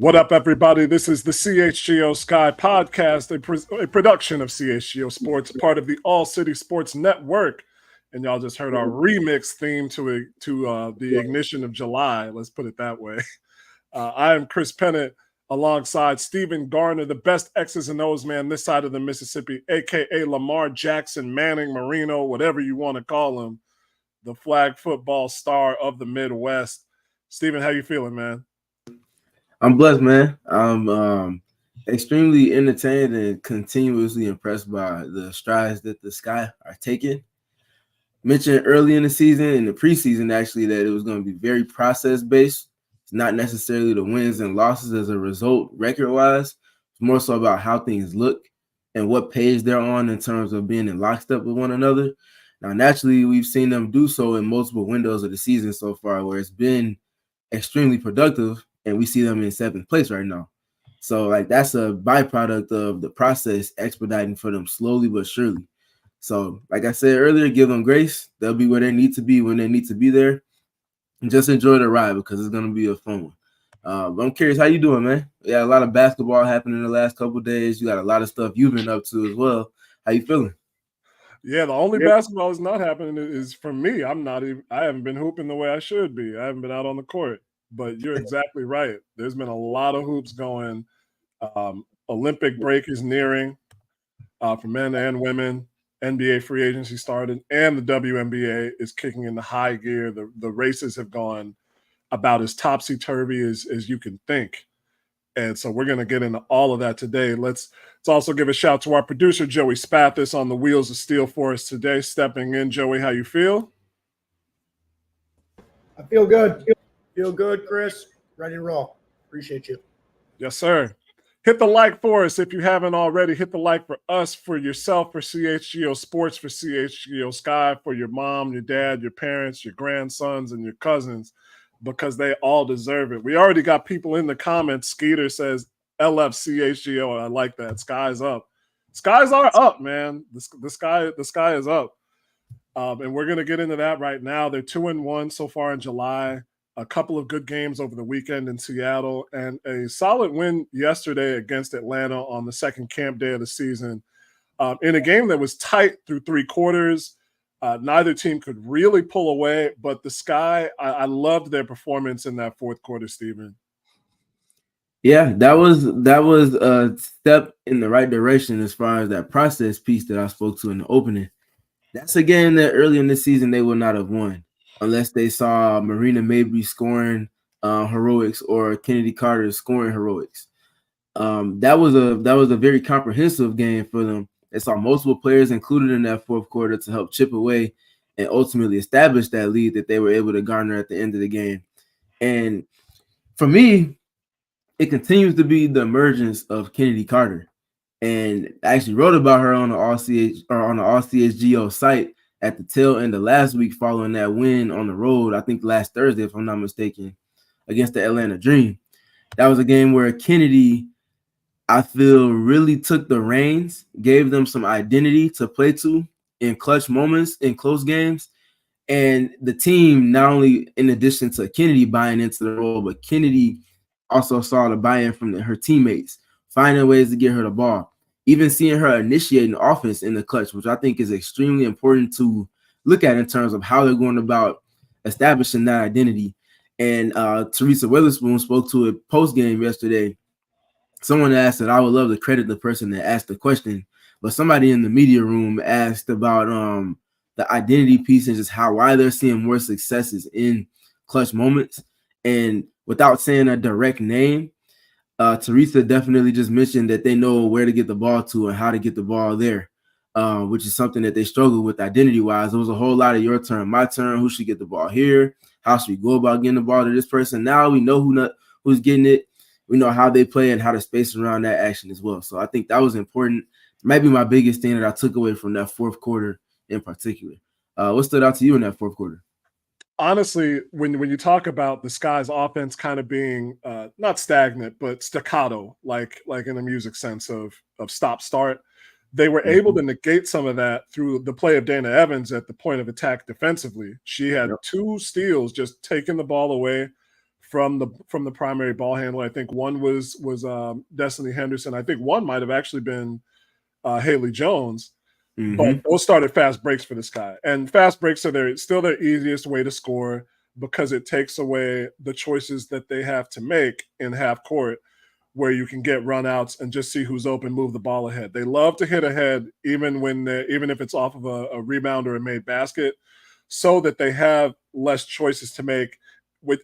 What up, everybody? This is the CHGO Sky Podcast, a production of CHGO Sports, part of the ALLCITY Sports Network. And y'all just heard our remix theme to the ignition of July. Let's put it that way. I am Chris Pennant, alongside Stephen Garner, the best X's and O's man this side of the Mississippi, a.k.a. Lamar Jackson, Manning, Marino, whatever you want to call him, the flag football star of the Midwest. Stephen, how you feeling, man? I'm blessed, man. I'm extremely entertained and continuously impressed by the strides that the Sky are taking. Mentioned early in the season, in the preseason, actually, that it was going to be very process-based. It's not necessarily the wins and losses as a result record-wise. It's more so about how things look and what page they're on in terms of being in lockstep with one another. Now, naturally, we've seen them do so in multiple windows of the season so far, where it's been extremely productive. And we see them in 7th place right now. So, that's a byproduct of the process expediting for them slowly but surely. So, like I said earlier, give them grace. They'll be where they need to be when they need to be there. And just enjoy the ride because it's going to be a fun one. But I'm curious, how you doing, man? Yeah, a lot of basketball happening in the last couple of days. You got a lot of stuff you've been up to as well. How you feeling? Yeah, the only basketball that's not happening is for me. I haven't been hooping the way I should be. I haven't been out on the court. But you're exactly right. There's been a lot of hoops going. Olympic break is nearing for men and women. NBA free agency started, and the WNBA is kicking into high gear. The races have gone about as topsy-turvy as you can think. And so we're going to get into all of that today. Let's also give a shout to our producer, Joey Spathis, on the wheels of steel for us today. Stepping in, Joey, how you feel? I feel good. Feel good, Chris. Ready to roll. Appreciate you. Yes, sir. Hit the like for us if you haven't already. Hit the like for us, for yourself, for CHGO Sports, for CHGO Sky, for your mom, your dad, your parents, your grandsons, and your cousins, because they all deserve it. We already got people in the comments. Skeeter says, LFCHGO. I like that. Sky's up. Skies are up, man. The sky is up. And we're going to get into that right now. They're 2-1 so far in July. A couple of good games over the weekend in Seattle, and a solid win yesterday against Atlanta on the second camp day of the season. In a game that was tight through 3 quarters, neither team could really pull away, but the Sky, I loved their performance in that 4th quarter, Stephen. Yeah, that was a step in the right direction as far as that process piece that I spoke to in the opening. That's a game that early in the season they would not have won unless they saw Marina Mabrey scoring heroics or Kennedy Carter scoring heroics. That was a very comprehensive game for them. They saw multiple players included in that 4th quarter to help chip away and ultimately establish that lead that they were able to garner at the end of the game. And for me, it continues to be the emergence of Kennedy Carter. And I actually wrote about her on the ALLCHGO site at the tail end of last week following that win on the road, I think last Thursday, if I'm not mistaken, against the Atlanta Dream. That was a game where Kennedy, I feel, really took the reins, gave them some identity to play to in clutch moments, in close games. And the team, not only in addition to Kennedy buying into the role, but Kennedy also saw the buy-in from her teammates, finding ways to get her the ball. Even seeing her initiating offense in the clutch, which I think is extremely important to look at in terms of how they're going about establishing that identity. And Teresa Witherspoon spoke to it post-game yesterday. Someone asked that I would love to credit the person that asked the question, but somebody in the media room asked about the identity piece and just why they're seeing more successes in clutch moments. And without saying a direct name, Teresa definitely just mentioned that they know where to get the ball to and how to get the ball there, which is something that they struggle with identity-wise. There was a whole lot of your turn, my turn, who should get the ball here, how should we go about getting the ball to this person. Now we know who's getting it. We know how they play and how to space around that action as well. So I think that was important. Might be my biggest thing that I took away from that 4th quarter in particular. What stood out to you in that 4th quarter? Honestly, when you talk about the Sky's offense kind of being not stagnant, but staccato, like in the music sense of stop-start, they were able to negate some of that through the play of Dana Evans at the point of attack defensively. She had 2 steals, just taking the ball away from the primary ball handler. I think one was Destiny Henderson. I think one might have actually been Haley Jones. But those started fast breaks for this guy. And fast breaks are still their easiest way to score because it takes away the choices that they have to make in half court where you can get runouts and just see who's open, move the ball ahead. They love to hit ahead even if it's off of a rebound or a made basket, so that they have less choices to make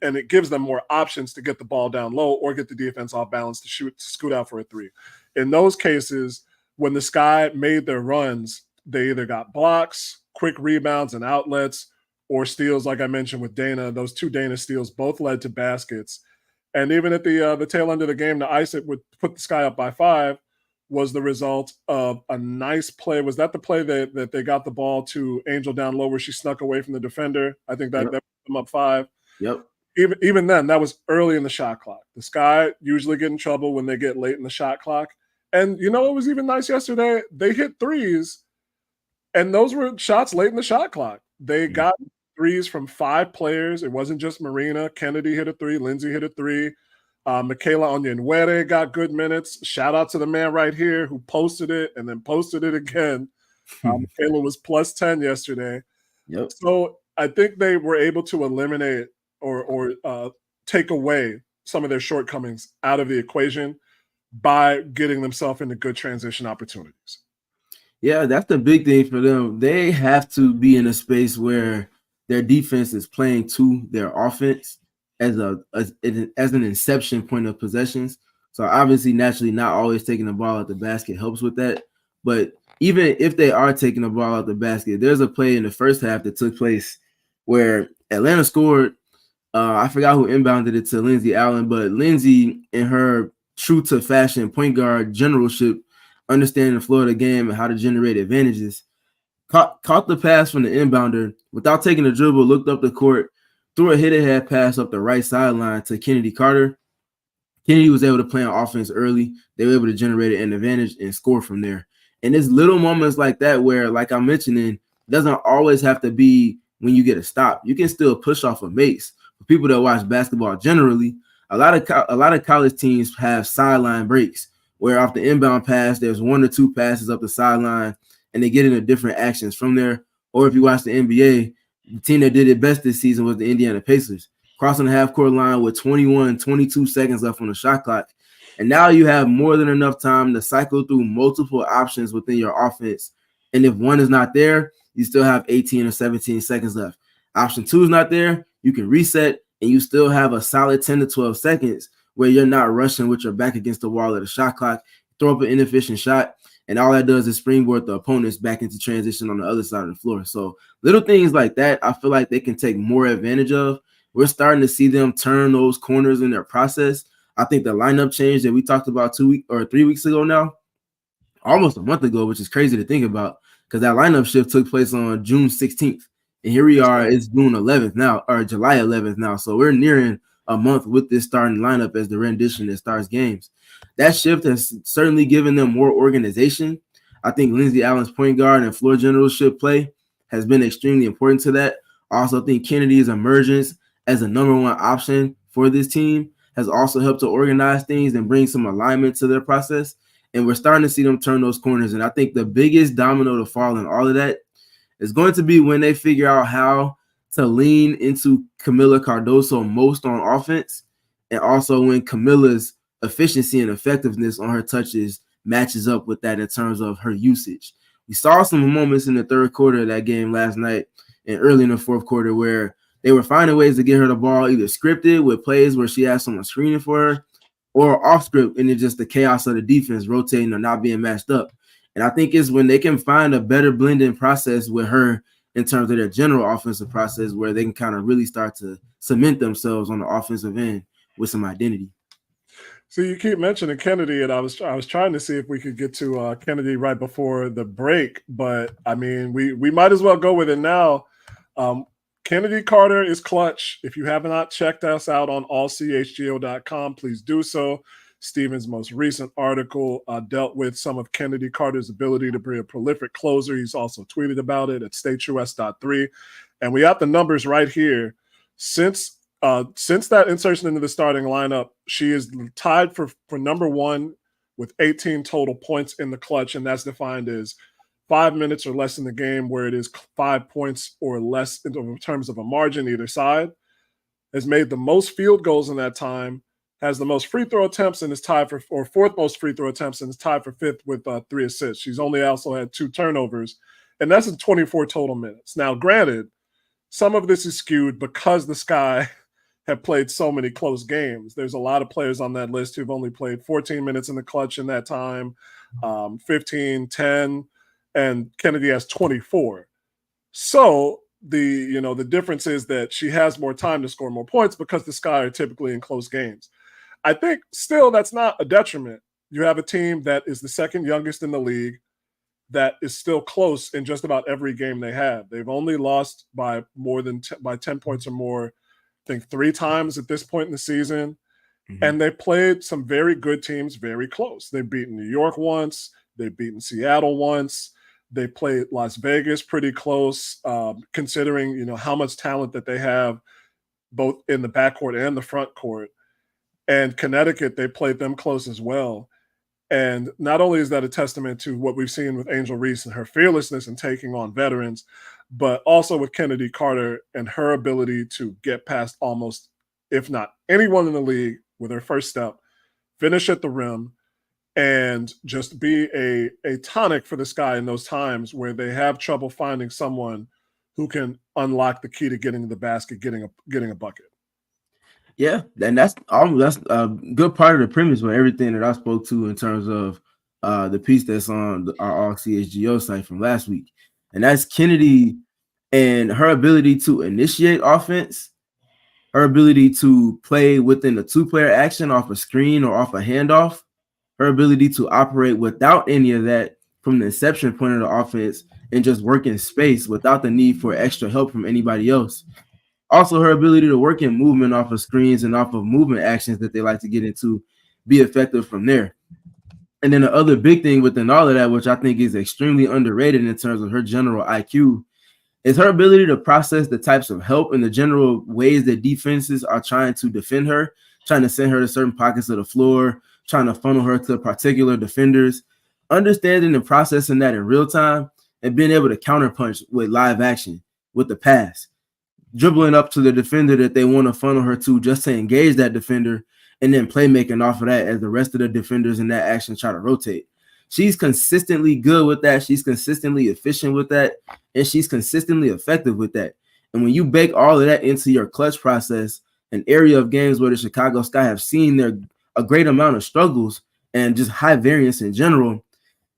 and it gives them more options to get the ball down low or get the defense off balance to scoot out for a three. In those cases, when the Sky made their runs, they either got blocks, quick rebounds and outlets, or steals, like I mentioned with Dana. Those two Dana steals both led to baskets. And even at the tail end of the game, to ice it would put the Sky up by 5 was the result of a nice play. Was that the play that they got the ball to Angel down low where she snuck away from the defender? I think that put them up 5. Yep. Even then, that was early in the shot clock. The Sky usually get in trouble when they get late in the shot clock. And you know, it was even nice yesterday. They hit threes, and those were shots late in the shot clock. They got threes from 5 players. It wasn't just Marina. Kennedy hit a 3. Lindsay hit a 3. Michaela Onyenwere got good minutes. Shout out to the man right here who posted it and then posted it again. Michaela was plus 10 yesterday. Yep. So I think they were able to eliminate or take away some of their shortcomings out of the equation by getting themselves into good transition opportunities. Yeah, that's the big thing for them. They have to be in a space where their defense is playing to their offense as an inception point of possessions. So obviously, naturally, not always taking the ball out the basket helps with that. But even if they are taking the ball out the basket, there's a play in the first half that took place where Atlanta scored. I forgot who inbounded it to Lindsay Allen, but Lindsay, in her true to fashion point guard generalship, understanding the flow of the game and how to generate advantages, caught the pass from the inbounder without taking a dribble, looked up the court, threw a hit-ahead pass up the right sideline to Kennedy Carter. Kennedy was able to play on offense early. They were able to generate an advantage and score from there. And there's little moments like that where, like I'm mentioning, it doesn't always have to be when you get a stop. You can still push off a mace. For people that watch basketball generally, a lot of college teams have sideline breaks where off the inbound pass, there's 1 or 2 passes up the sideline, and they get into different actions from there. Or if you watch the NBA, the team that did it best this season was the Indiana Pacers, crossing the half-court line with 21, 22 seconds left on the shot clock. And now you have more than enough time to cycle through multiple options within your offense. And if one is not there, you still have 18 or 17 seconds left. Option 2 is not there, you can reset, and you still have a solid 10 to 12 seconds where you're not rushing with your back against the wall of the shot clock, throw up an inefficient shot, and all that does is springboard the opponents back into transition on the other side of the floor. So little things like that, I feel like they can take more advantage of. We're starting to see them turn those corners in their process. I think the lineup change that we talked about 3 weeks ago now, almost a month ago, which is crazy to think about because that lineup shift took place on June 16th. And here we are, it's June 11th now, or July 11th now. So we're nearing a month with this starting lineup as the rendition that starts games. That shift has certainly given them more organization. I think Lindsay Allen's point guard and floor generalship play has been extremely important to that. I also think Kennedy's emergence as a number 1 option for this team has also helped to organize things and bring some alignment to their process. And we're starting to see them turn those corners. And I think the biggest domino to fall in all of that is going to be when they figure out how to lean into Camila Cardoso most on offense, and also when Camila's efficiency and effectiveness on her touches matches up with that in terms of her usage. We saw some moments in the third quarter of that game last night and early in the fourth quarter where they were finding ways to get her the ball either scripted with plays where she has someone screening for her or off script, and it's just the chaos of the defense rotating or not being matched up. And I think it's when they can find a better blending process with her in terms of their general offensive process where they can kind of really start to cement themselves on the offensive end with some identity. So you keep mentioning Kennedy, and I was trying to see if we could get to Kennedy right before the break, but I mean, we might as well go with it now. Kennedy Carter is clutch. If you have not checked us out on allchgo.com, please do so. Stephen's most recent article dealt with some of Kennedy Carter's ability to be a prolific closer. He's also tweeted about it at StateUS.3. And we got the numbers right here. Since Since that insertion into the starting lineup, she is tied for number one with 18 total points in the clutch, and that's defined as 5 minutes or less in the game where it is 5 points or less in terms of a margin either side. Has made the most field goals in that time, has the most free throw attempts and is tied for, or fourth most free throw attempts and is tied for fifth with 3 assists. She's only also had 2 turnovers, and that's in 24 total minutes. Now, granted, some of this is skewed because the Sky have played so many close games. There's a lot of players on that list who've only played 14 minutes in the clutch in that time, 15, 10, and Kennedy has 24. So the difference is that she has more time to score more points because the Sky are typically in close games. I think still that's not a detriment. You have a team that is the second youngest in the league that is still close in just about every game they have. They've only lost by more than by 10 points or more, I think 3 times at this point in the season. Mm-hmm. And they played some very good teams very close. They've beaten New York once. They've beaten Seattle once. They played Las Vegas pretty close, considering, how much talent that they have both in the backcourt and the front court. And Connecticut, they played them close as well. And not only is that a testament to what we've seen with Angel Reese and her fearlessness in taking on veterans, but also with Kennedy Carter and her ability to get past almost, if not anyone in the league with her first step, finish at the rim, and just be a tonic for the Sky in those times where they have trouble finding someone who can unlock the key to getting to the basket, getting a bucket. Yeah, and that's a good part of the premise with everything that I spoke to in terms of the piece that's on our CHGO site from last week. And that's Kennedy and her ability to initiate offense, her ability to play within the 2-player action off a screen or off a handoff, her ability to operate without any of that from the inception point of the offense and just work in space without the need for extra help from anybody else. Also, her ability to work in movement off of screens and off of movement actions that they like to get into, be effective from there. And then the other big thing within all of that, which I think is extremely underrated in terms of her general IQ, is her ability to process the types of help and the general ways that defenses are trying to defend her, trying to send her to certain pockets of the floor, trying to funnel her to particular defenders, understanding and processing that in real time and being able to counterpunch with live action, with the pass, dribbling up to the defender that they want to funnel her to just to engage that defender, and then playmaking off of that as the rest of the defenders in that action try to rotate. She's consistently good with that. She's consistently efficient with that, and she's consistently effective with that. And when you bake all of that into your clutch process, an area of games where the Chicago Sky have seen a great amount of struggles and just high variance in general,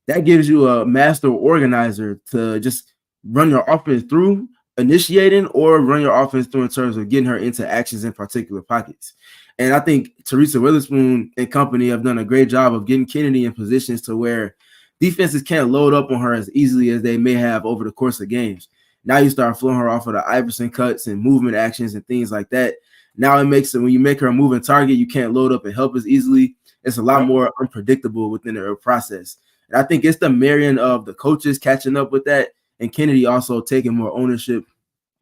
that gives you a master organizer to just run your offense through, initiating, or run your offense through in terms of getting her into actions in particular pockets. And I think Teresa Witherspoon and company have done a great job of getting Kennedy in positions to where defenses can't load up on her as easily as they may have over the course of games. Now you start flowing her off of the Iverson cuts and movement actions and things like that. Now it makes it, when you make her a moving target, you can't load up and help as easily. It's a lot more unpredictable within her process. And I think it's the marrying of the coaches catching up with that, and Kennedy also taking more ownership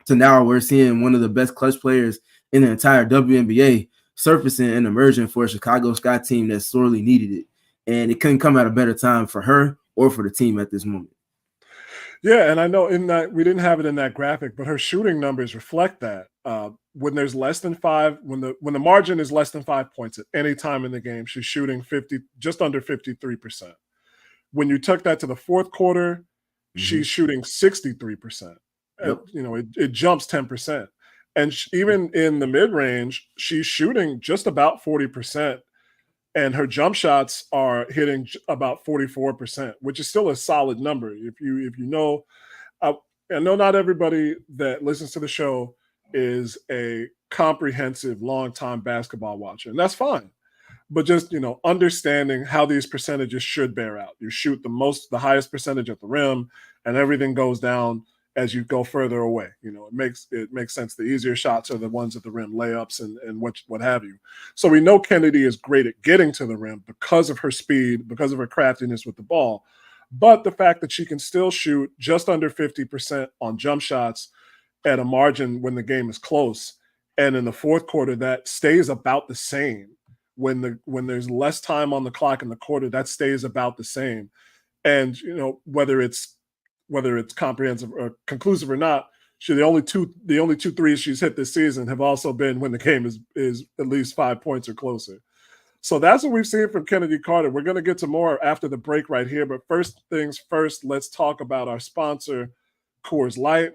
to now we're seeing one of the best clutch players in the entire WNBA surfacing and emerging for a Chicago Sky team that sorely needed it. And it couldn't come at a better time for her or for the team at this moment. Yeah, and I know in that we didn't have it in that graphic, but her shooting numbers reflect that. When there's less than 5, when the margin is less than 5 points at any time in the game, she's shooting just under 53%. When you took that to the fourth quarter, she's shooting 63%. Yep. It jumps 10%. And even in the mid-range, she's shooting just about 40%. And her jump shots are hitting about 44%, which is still a solid number. If you know, I know not everybody that listens to the show is a comprehensive, long-time basketball watcher, and that's fine. But just, understanding how these percentages should bear out. You shoot the highest percentage at the rim, and everything goes down as you go further away. It makes sense. The easier shots are the ones at the rim, layups and what have you. So we know Kennedy is great at getting to the rim because of her speed, because of her craftiness with the ball. But the fact that she can still shoot just under 50% on jump shots at a margin when the game is close, And in the fourth quarter, that stays about the same. When there's less time on the clock in the quarter, that stays about the same. And whether it's comprehensive or conclusive or not, the only two threes she's hit this season have also been when the game is at least 5 points or closer. So that's what we've seen from Kennedy Carter. We're going to get to more after the break right here. But first things first, let's talk about our sponsor, Coors Light.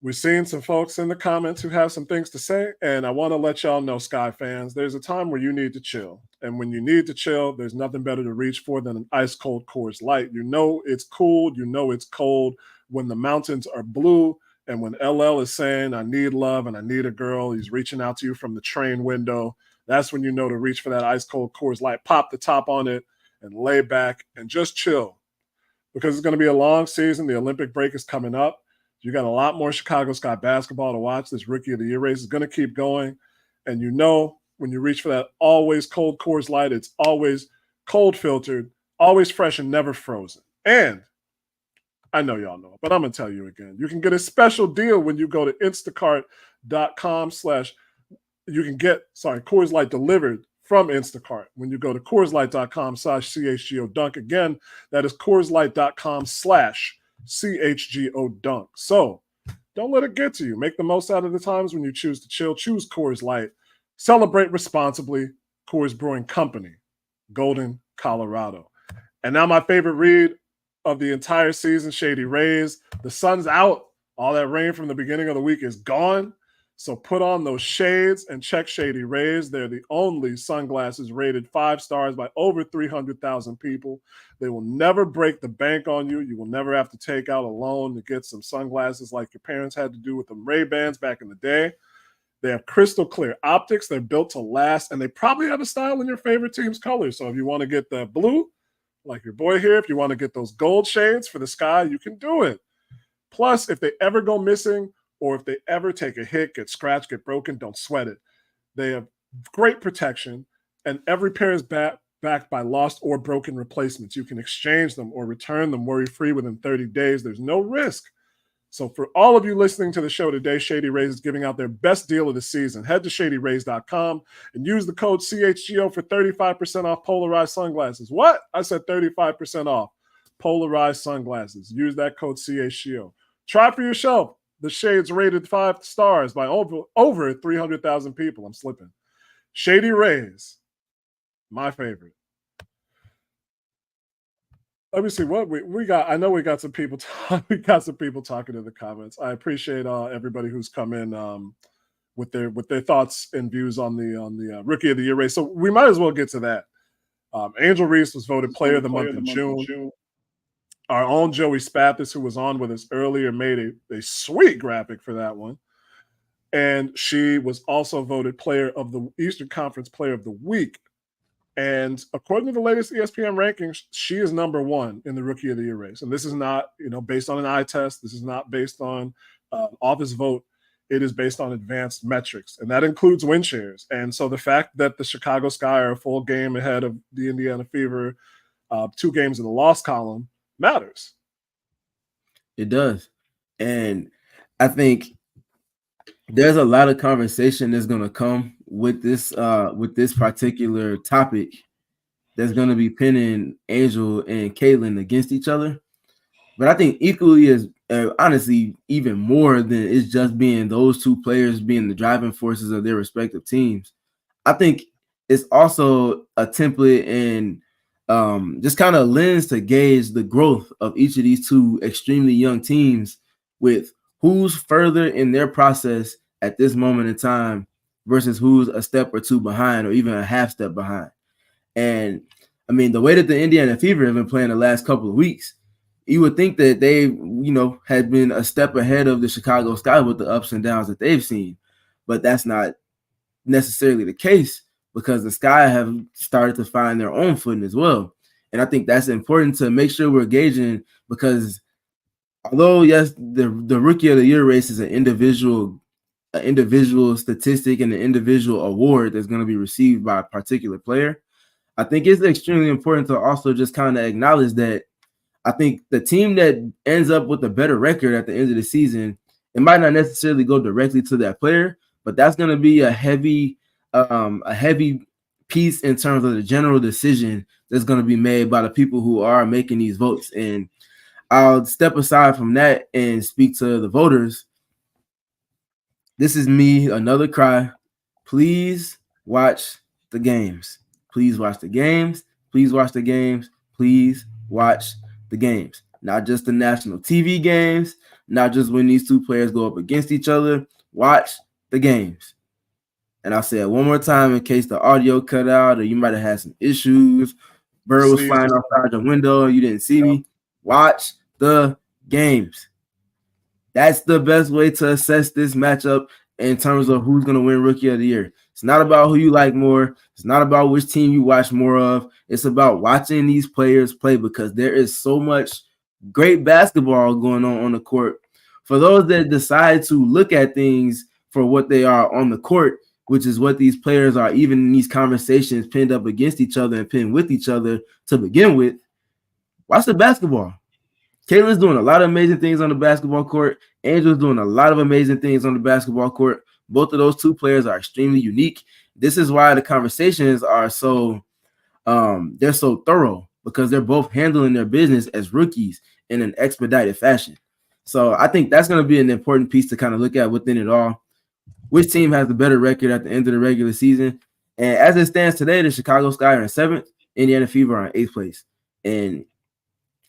We've seen some folks in the comments who have some things to say, and I want to let y'all know, Sky fans, there's a time where you need to chill. And when you need to chill, there's nothing better to reach for than an ice-cold Coors Light. You know it's cool. You know it's cold when the mountains are blue and when LL is saying, I need love and I need a girl. He's reaching out to you from the train window. That's when you know to reach for that ice-cold Coors Light. Pop the top on it and lay back and just chill because it's going to be a long season. The Olympic break is coming up. You got a lot more Chicago Sky basketball to watch. This Rookie of the Year race is going to keep going. And when you reach for that always cold Coors Light, it's always cold filtered, always fresh and never frozen. And I know y'all know, but I'm going to tell you again. You can get a special deal when you go to Instacart.com/ you can get, Coors Light delivered from Instacart. When you go to CoorsLight.com/CHGO Dunk. Again, that is CoorsLight.com/CHGO Dunk. So don't let it get to you. Make the most out of the times when you choose to chill. Choose Coors Light. Celebrate responsibly. Coors Brewing Company, Golden, Colorado. And now my favorite read of the entire season, Shady Rays. The sun's out. All that rain from the beginning of the week is gone. So put on those shades and check Shady Rays. They're the only sunglasses rated 5 stars by over 300,000 people. They will never break the bank on you. You will never have to take out a loan to get some sunglasses like your parents had to do with them Ray-Bans back in the day. They have crystal clear optics. They're built to last, and they probably have a style in your favorite team's colors. So if you want to get the blue, like your boy here, if you want to get those gold shades for the sky, you can do it. Plus, if they ever go missing, or if they ever take a hit, get scratched, get broken, don't sweat it. They have great protection, and every pair is backed by lost or broken replacements. You can exchange them or return them worry-free within 30 days. There's no risk. So for all of you listening to the show today, Shady Rays is giving out their best deal of the season. Head to ShadyRays.com and use the code CHGO for 35% off polarized sunglasses. What? I said 35% off polarized sunglasses. Use that code CHGO. Try for yourself. The shades rated 5 stars by over 300,000 people. I'm slipping. Shady Rays, my favorite. Let me see what we got. I know we got some people. We got some people talking in the comments. I appreciate everybody who's come in with their thoughts and views on the Rookie of the Year race. So we might as well get to that. Angel Reese was voted Player of the Month in June. Our own Joey Spathis, who was on with us earlier, made a sweet graphic for that one. And she was also voted Player of the Eastern Conference Player of the Week. And according to the latest ESPN rankings, she is number 1 in the Rookie of the Year race. And this is not, based on an eye test. This is not based on office vote. It is based on advanced metrics, and that includes win shares. And so the fact that the Chicago Sky are a full game ahead of the Indiana Fever, 2 games in the loss column, matters. It does. And I think there's a lot of conversation that's going to come with this particular topic that's going to be pinning Angel and Caitlin against each other. But I think equally as honestly, even more than it's just being those 2 players being the driving forces of their respective teams, I think it's also a template and just kind of lens to gauge the growth of each of these 2 extremely young teams with who's further in their process at this moment in time versus who's a step or 2 behind or even a half step behind. And I mean, the way that the Indiana Fever have been playing the last couple of weeks, you would think that they, had been a step ahead of the Chicago Sky with the ups and downs that they've seen. But that's not necessarily the case, because the Sky have started to find their own footing as well. And I think that's important to make sure we're gauging, because although, yes, the Rookie of the Year race is an individual statistic and an individual award that's going to be received by a particular player, I think it's extremely important to also just kind of acknowledge that I think the team that ends up with a better record at the end of the season, it might not necessarily go directly to that player, but that's going to be a heavy piece in terms of the general decision that's going to be made by the people who are making these votes. And I'll step aside from that and speak to the voters. This is me, another cry. Please watch the games. Please watch the games. Please watch the games. Please watch the games. Not just the national TV games, not just when these two players go up against each other. Watch the games. And I'll say it one more time in case the audio cut out or you might have had some issues. Bird was flying outside the window and you didn't see me. Watch the games. That's the best way to assess this matchup in terms of who's going to win Rookie of the Year. It's not about who you like more. It's not about which team you watch more of. It's about watching these players play because there is so much great basketball going on the court. For those that decide to look at things for what they are on the court, which is what these players are, even in these conversations, pinned up against each other and pinned with each other to begin with, watch the basketball. Caitlin's doing a lot of amazing things on the basketball court. Angel's doing a lot of amazing things on the basketball court. Both of those two players are extremely unique. This is why the conversations are so they're so thorough, because they're both handling their business as rookies in an expedited fashion. So I think that's going to be an important piece to kind of look at within it all. Which team has the better record at the end of the regular season? And as it stands today, the Chicago Sky are in 7th, Indiana Fever are in 8th place. And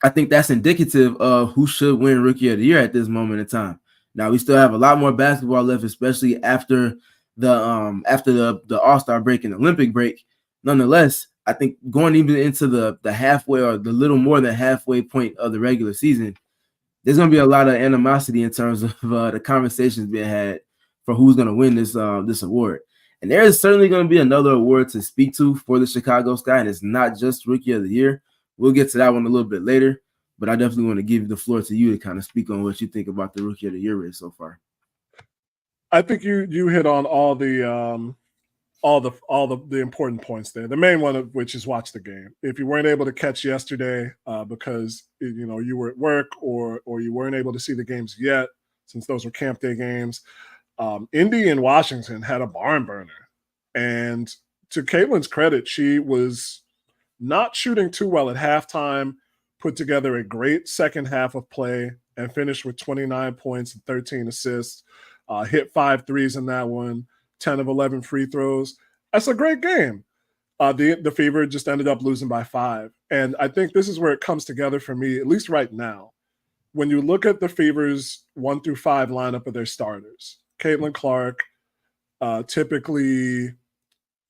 I think that's indicative of who should win Rookie of the Year at this moment in time. Now, we still have a lot more basketball left, especially after the All-Star break and Olympic break. Nonetheless, I think going even into the halfway or the little more than halfway point of the regular season, there's going to be a lot of animosity in terms of the conversations being had for who's going to win this award. And there is certainly going to be another award to speak to for the Chicago Sky, and it's not just Rookie of the Year. We'll get to that one a little bit later, but I definitely want to give the floor to you to kind of speak on what you think about the Rookie of the Year race so far. I think you hit on all the important points there. The main one of which is watch the game. If you weren't able to catch yesterday because you were at work or you weren't able to see the games yet, since those were camp day games, Indy and Washington had a barn burner. And to Caitlin's credit, she was not shooting too well at halftime, put together a great second half of play, and finished with 29 points and 13 assists, hit 5 threes in that one, 10 of 11 free throws. That's a great game. The Fever just ended up losing by 5. And I think this is where it comes together for me, at least right now. When you look at the Fever's 1 through 5 lineup of their starters, Caitlin Clark, typically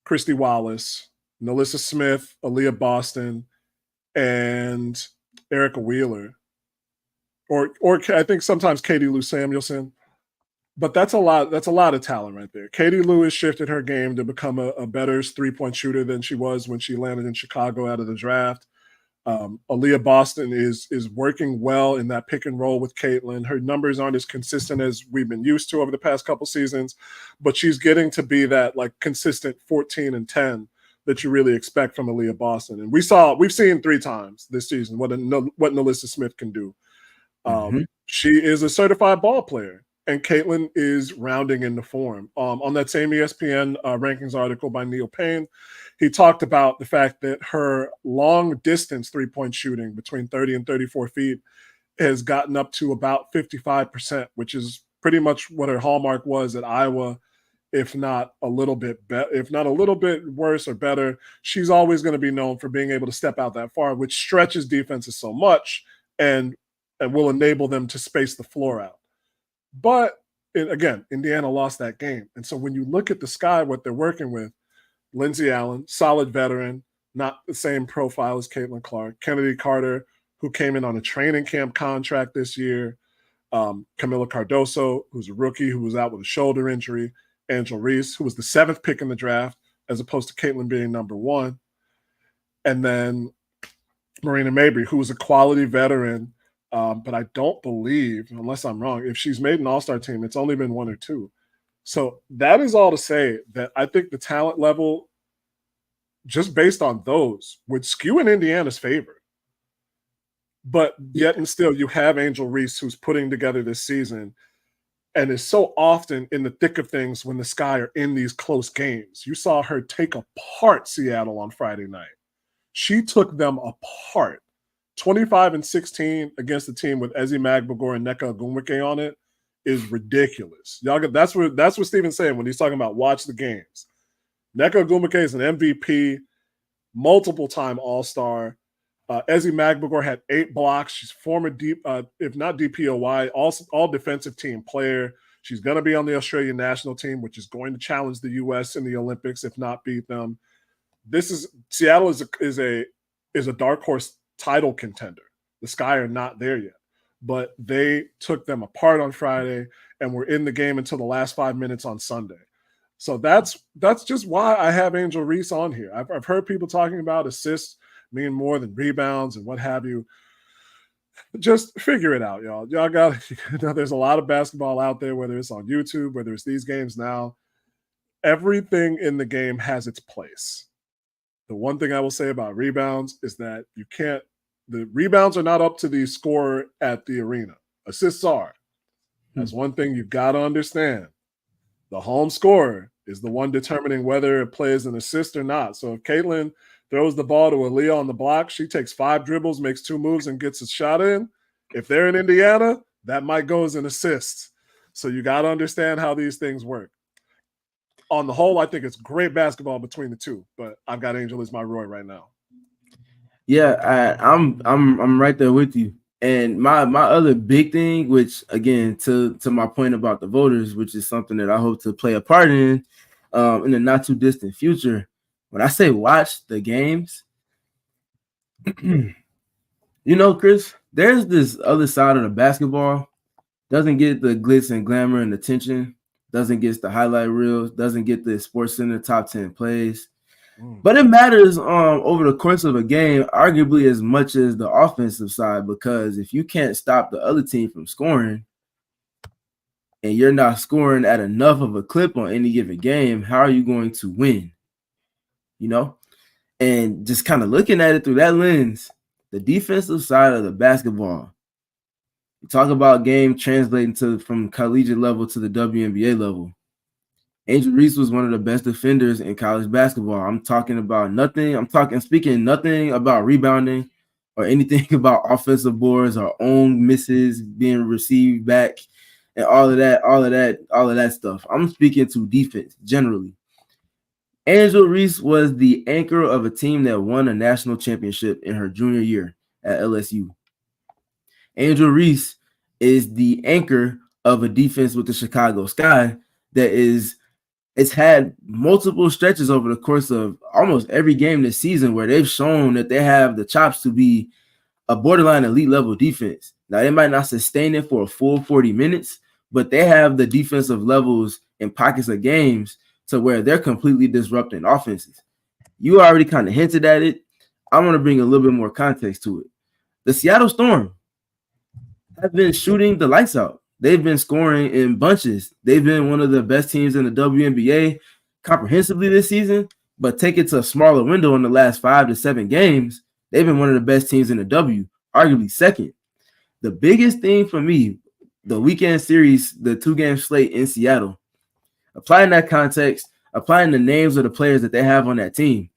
Christy Wallace, Nalissa Smith, Aaliyah Boston, and Erica Wheeler, or I think sometimes Katie Lou Samuelson. But that's a lot. That's a lot of talent right there. Katie Lou has shifted her game to become a better 3-point shooter than she was when she landed in Chicago out of the draft. Aaliyah Boston is working well in that pick and roll with Caitlin. Her numbers aren't as consistent as we've been used to over the past couple seasons, but she's getting to be that like consistent 14 and 10 that you really expect from Aaliyah Boston. And we've seen 3 times this season what Nalissa Smith can do. She is a certified ball player, and Caitlin is rounding into form. On that same ESPN rankings article by Neil Payne, he talked about the fact that her long distance 3-point shooting between 30 and 34 feet has gotten up to about 55%, which is pretty much what her hallmark was at Iowa, if not a little bit worse or better. She's always going to be known for being able to step out that far, which stretches defenses so much and will enable them to space the floor out. But again, Indiana lost that game. And so when you look at the Sky, what they're working with, Lindsey Allen, solid veteran, not the same profile as Caitlin Clark, Kennedy Carter, who came in on a training camp contract this year, Camila Cardoso, who's a rookie who was out with a shoulder injury, Angel Reese, who was the 7th pick in the draft, as opposed to Caitlin being number 1. And then Marina Mabry, who was a quality veteran, but I don't believe, unless I'm wrong, if she's made an All-Star team, it's only been 1 or 2. So that is all to say that I think the talent level, just based on those, would skew in Indiana's favor. But yet and still, you have Angel Reese, who's putting together this season. And it's so often in the thick of things when the Sky are in these close games. You saw her take apart Seattle on Friday night. She took them apart. 25-16 against a team with Ezi Magbagor and Nneka Ogwumike on it is ridiculous. Y'all get that's what Steven's saying when he's talking about watch the games. Nneka Ogwumike is an MVP, multiple-time All-Star. Ezi Magbagor had 8 blocks. She's former if not DPOY, all defensive team player. She's going to be on the Australian national team, which is going to challenge the U.S. in the Olympics, if not beat them. Seattle is a dark horse title contender. The Sky are not there yet, but they took them apart on Friday and were in the game until the last 5 minutes on Sunday. So that's just why I have Angel Reese on here. I've heard people talking about assists mean more than rebounds and what have you. Just figure it out, y'all. Y'all got, there's a lot of basketball out there, whether it's on YouTube, whether it's these games now. Everything in the game has its place. The one thing I will say about rebounds is that the rebounds are not up to the scorer at the arena. Assists are. That's one thing you've got to understand. The home scorer is the one determining whether it plays an assist or not. So if Caitlin throws the ball to Aaliyah on the block, she takes 5 dribbles, makes 2 moves, and gets a shot in. If they're in Indiana, that might go as an assist. So you got to understand how these things work. On the whole, I think it's great basketball between the two, but I've got Angel as my Roy right now. Yeah, I'm right there with you. And my other big thing, which again to my point about the voters, which is something that I hope to play a part in the not too distant future. When I say watch the games, Chris, there's this other side of the basketball. Doesn't get the glitz and glamour and attention. Doesn't get the highlight reels. Doesn't get the Sports Center top 10 plays. But it matters over the course of a game, arguably as much as the offensive side, because if you can't stop the other team from scoring and you're not scoring at enough of a clip on any given game, how are you going to win? And just kind of looking at it through that lens, the defensive side of the basketball, you talk about game translating from collegiate level to the WNBA level. Angel Reese was one of the best defenders in college basketball. I'm speaking nothing about rebounding or anything about offensive boards or own misses being received back and all of that stuff. I'm speaking to defense generally. Angel Reese was the anchor of a team that won a national championship in her junior year at LSU. Angel Reese is the anchor of a defense with the CHGO Sky it's had multiple stretches over the course of almost every game this season where they've shown that they have the chops to be a borderline elite level defense. Now, they might not sustain it for a full 40 minutes, but they have the defensive levels in pockets of games to where they're completely disrupting offenses. You already kind of hinted at it. I want to bring a little bit more context to it. The Seattle Storm have been shooting the lights out. They've been scoring in bunches. They've been one of the best teams in the WNBA comprehensively this season, but take it to a smaller window in the last 5 to 7 games. They've been one of the best teams in the W, arguably second. The biggest thing for me, the weekend series, the 2-game slate in Seattle, applying that context, applying the names of the players that they have on that team.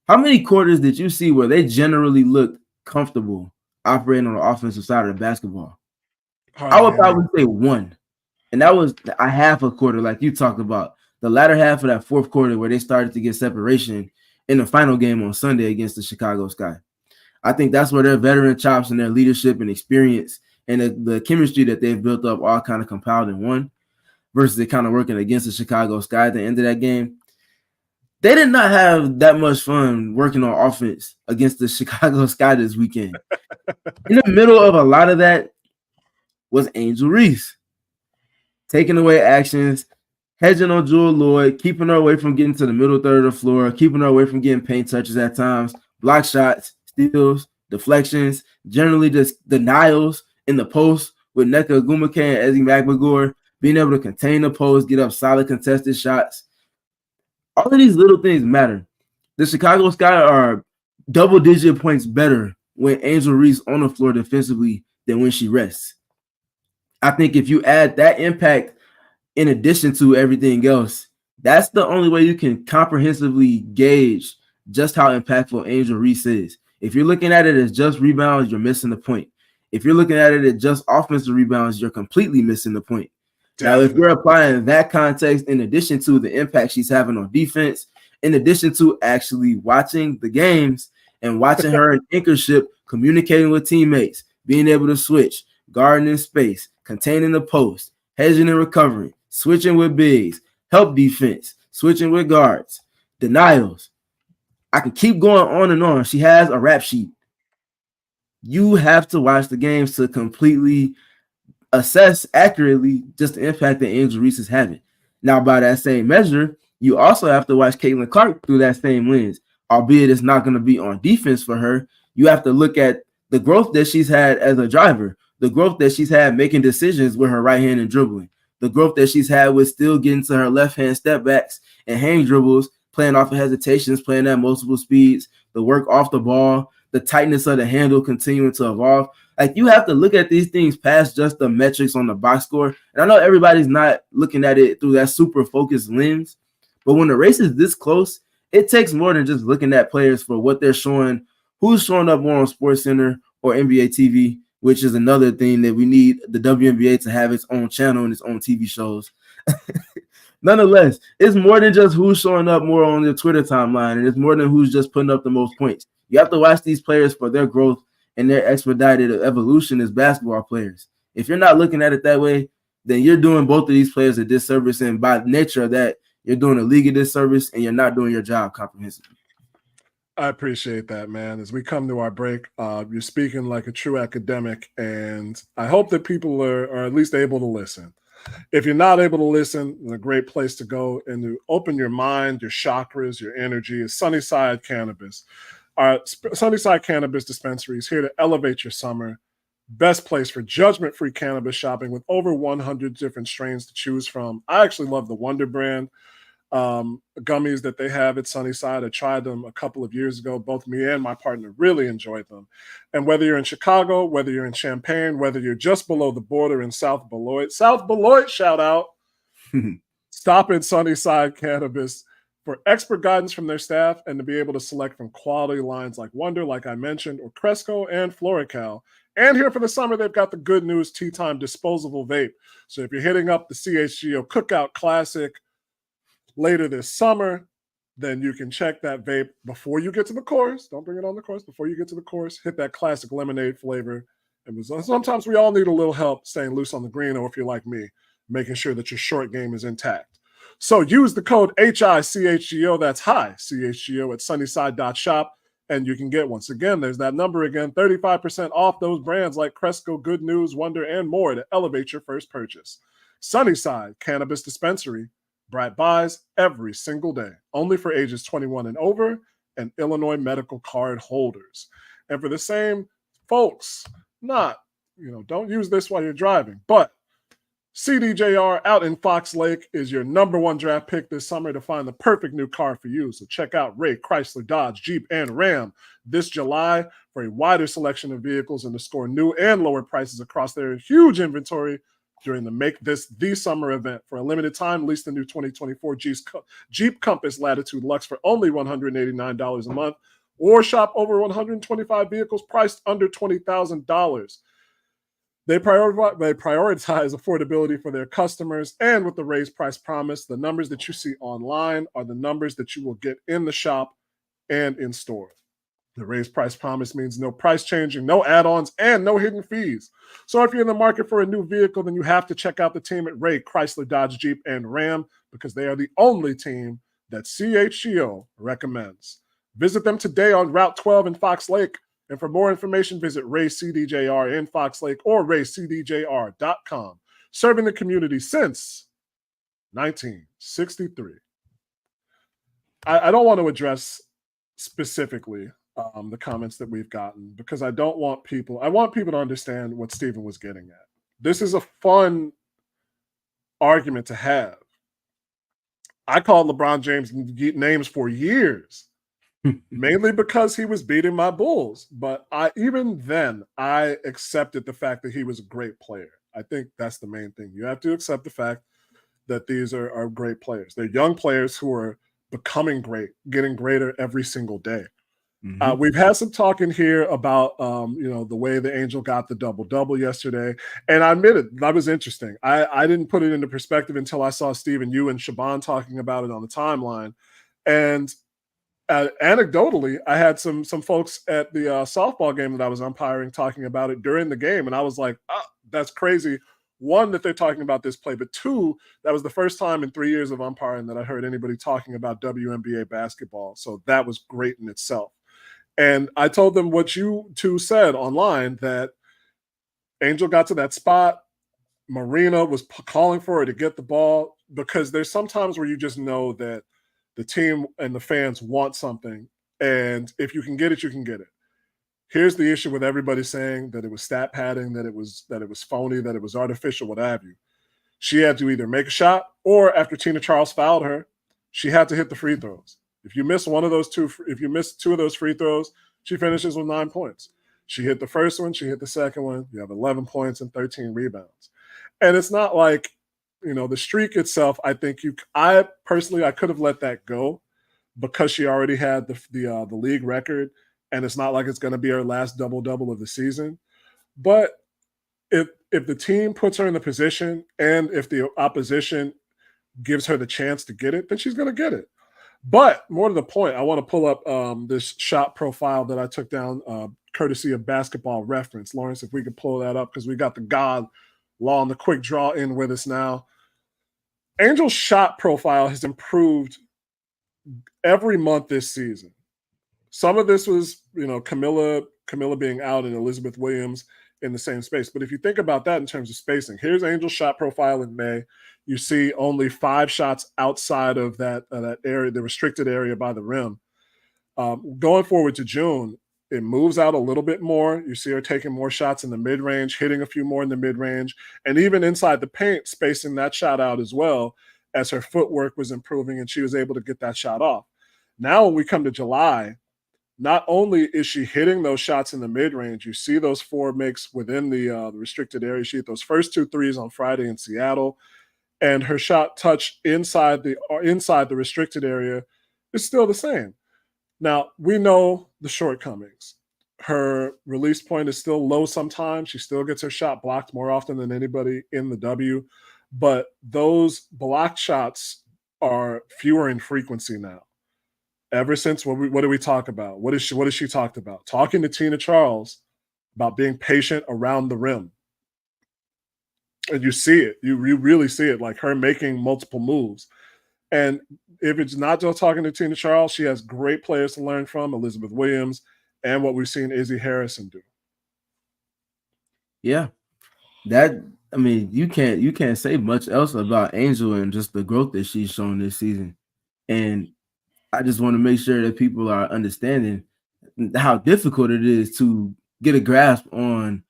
How many quarters did you see where they generally looked comfortable operating on the offensive side of the basketball? I would probably say 1. And that was a half a quarter, like you talked about. The latter half of that fourth quarter where they started to get separation in the final game on Sunday against the CHGO Sky. I think that's where their veteran chops and their leadership and experience and the chemistry that they've built up all kind of compiled in one versus it kind of working against the CHGO Sky at the end of that game. They did not have that much fun working on offense against the CHGO Sky this weekend. In the middle of a lot of that was Angel Reese, taking away actions, hedging on Jewel Lloyd, keeping her away from getting to the middle third of the floor, keeping her away from getting paint touches at times, block shots, steals, deflections, generally just denials in the post with Nneka Ogwumike and Ezi Magbagor, being able to contain the post, get up solid contested shots. All of these little things matter. The CHGO Sky are double-digit points better when Angel Reese on the floor defensively than when she rests. I think if you add that impact in addition to everything else, that's the only way you can comprehensively gauge just how impactful Angel Reese is. If you're looking at it as just rebounds, you're missing the point. If you're looking at it as just offensive rebounds, you're completely missing the point. Definitely. Now, if we're applying that context in addition to the impact she's having on defense, in addition to actually watching the games and watching her in anchorship, communicating with teammates, being able to switch, guarding in space, containing the post, hedging and recovering, switching with bigs, help defense, switching with guards, denials. I could keep going on and on. She has a rap sheet. You have to watch the games to completely assess accurately just the impact that Angel Reese is having. Now, by that same measure, you also have to watch Caitlin Clark through that same lens, albeit it's not going to be on defense for her. You have to look at the growth that she's had as a driver, the growth that she's had making decisions with her right hand and dribbling, the growth that she's had with still getting to her left hand step backs and hang dribbles, playing off of hesitations, playing at multiple speeds, the work off the ball, the tightness of the handle continuing to evolve. Like, you have to look at these things past just the metrics on the box score. And I know everybody's not looking at it through that super focused lens, but when the race is this close, it takes more than just looking at players for what they're showing, who's showing up more on SportsCenter or NBA TV, which is another thing that we need the WNBA to have its own channel and its own TV shows. Nonetheless, it's more than just who's showing up more on your Twitter timeline, and it's more than who's just putting up the most points. You have to watch these players for their growth and their expedited evolution as basketball players. If you're not looking at it that way, then you're doing both of these players a disservice, and by nature of that, you're doing a league a disservice, and you're not doing your job comprehensively. I appreciate that, man. As we come to our break, you're speaking like a true academic, and I hope that people are at least able to listen. If you're not able to listen, a great place to go and to open your mind, your chakras, your energy is Sunnyside Cannabis. Our Sunnyside Cannabis Dispensary is here to elevate your summer. Best place for judgment-free cannabis shopping with over 100 different strains to choose from. I actually love the Wonder brand gummies that they have at Sunnyside. I tried them a couple of years ago. Both me and my partner really enjoyed them. And whether you're in Chicago, whether you're in Champaign, whether you're just below the border in South Beloit, shout out, stop at Sunnyside Cannabis for expert guidance from their staff and to be able to select from quality lines like Wonder, like I mentioned, or Cresco and Florical. And here for the summer, they've got the Good News Tea Time disposable vape. So if you're hitting up the CHGO Cookout Classic later this summer, then you can check that vape before you get to the course. Don't bring it on the course. Before you get to the course, hit that classic lemonade flavor. And sometimes we all need a little help staying loose on the green, or if you're like me, making sure that your short game is intact. So use the code HICHGO, that's high, CHGO at sunnyside.shop, and you can get, once again, there's that number again, 35% off those brands like Cresco, Good News, Wonder, and more to elevate your first purchase. Sunnyside Cannabis Dispensary. Bright buys every single day, only for ages 21 and over and Illinois medical card holders. And for the same folks, don't use this while you're driving, but CDJR out in Fox Lake is your number one draft pick this summer to find the perfect new car for you. So check out Ray, Chrysler, Dodge, Jeep, and Ram this July for a wider selection of vehicles and to score new and lower prices across their huge inventory during the Make This the Summer event. For a limited time, lease the new 2024 Jeep Compass Latitude Luxe for only $189 a month, or shop over 125 vehicles priced under $20,000. They prioritize affordability for their customers, and with the raised price promise, the numbers that you see online are the numbers that you will get in the shop and in store. The raised price promise means no price changing, no add-ons, and no hidden fees. So if you're in the market for a new vehicle, then you have to check out the team at Ray, Chrysler, Dodge, Jeep, and Ram, because they are the only team that CHGO recommends. Visit them today on Route 12 in Fox Lake. And for more information, visit Ray CDJR in Fox Lake or raycdjr.com. Serving the community since 1963. I don't want to address specifically the comments that we've gotten, because I want people to understand what Stephen was getting at. This is a fun argument to have. I called LeBron James names for years, mainly because he was beating my Bulls. But even then, I accepted the fact that he was a great player. I think that's the main thing. You have to accept the fact that these are great players. They're young players who are becoming great, getting greater every single day. We've had some talking here about, the way the Angel got the double-double yesterday. And I admit it, that was interesting. I didn't put it into perspective until I saw Stephen, you and Shaban talking about it on the timeline. And anecdotally, I had some folks at the softball game that I was umpiring talking about it during the game. And I was like, that's crazy. One, that they're talking about this play, but two, that was the first time in 3 years of umpiring that I heard anybody talking about WNBA basketball. So that was great in itself. And I told them what you two said online, that Angel got to that spot. Marina was calling for her to get the ball, because there's sometimes where you just know that the team and the fans want something. And if you can get it, you can get it. Here's the issue with everybody saying that it was stat padding, that it was phony, that it was artificial, what have you. She had to either make a shot, or after Tina Charles fouled her, she had to hit the free throws. If you miss if you miss two of those free throws, she finishes with 9 points. She hit the first one, she hit the second one. You have 11 points and 13 rebounds. And it's not like, the streak itself, I think I personally could have let that go, because she already had the league record, and it's not like it's going to be her last double-double of the season. But if the team puts her in the position, and if the opposition gives her the chance to get it, then she's going to get it. But more to the point, I want to pull up this shot profile that I took down courtesy of Basketball Reference. Lawrence, if we could pull that up, because we got the God Law on the quick draw in with us now. Angel's shot profile has improved every month this season. Some of this was, Camilla being out and Elizabeth Williams in the same space. But if you think about that in terms of spacing, here's Angel's shot profile in May. You see only 5 shots outside of that area, the restricted area by the rim. Going forward to June, it moves out a little bit more. You see her taking more shots in the mid-range, hitting a few more in the mid-range, and even inside the paint, spacing that shot out as well, as her footwork was improving and she was able to get that shot off. Now when we come to July, not only is she hitting those shots in the mid-range, you see those 4 makes within the restricted area. She hit those first 2 threes on Friday in Seattle, and her shot touch inside the restricted area is still the same. Now, we know the shortcomings. Her release point is still low sometimes. She still gets her shot blocked more often than anybody in the W. But those blocked shots are fewer in frequency now. Ever since, what did we talk about? What has she talked about? Talking to Tina Charles about being patient around the rim. And you see it. You really see it, like her making multiple moves. And if it's not just talking to Tina Charles, she has great players to learn from, Elizabeth Williams, and what we've seen Izzy Harrison do. Yeah. You can't say much else about Angel and just the growth that she's shown this season. And I just want to make sure that people are understanding how difficult it is to get a grasp on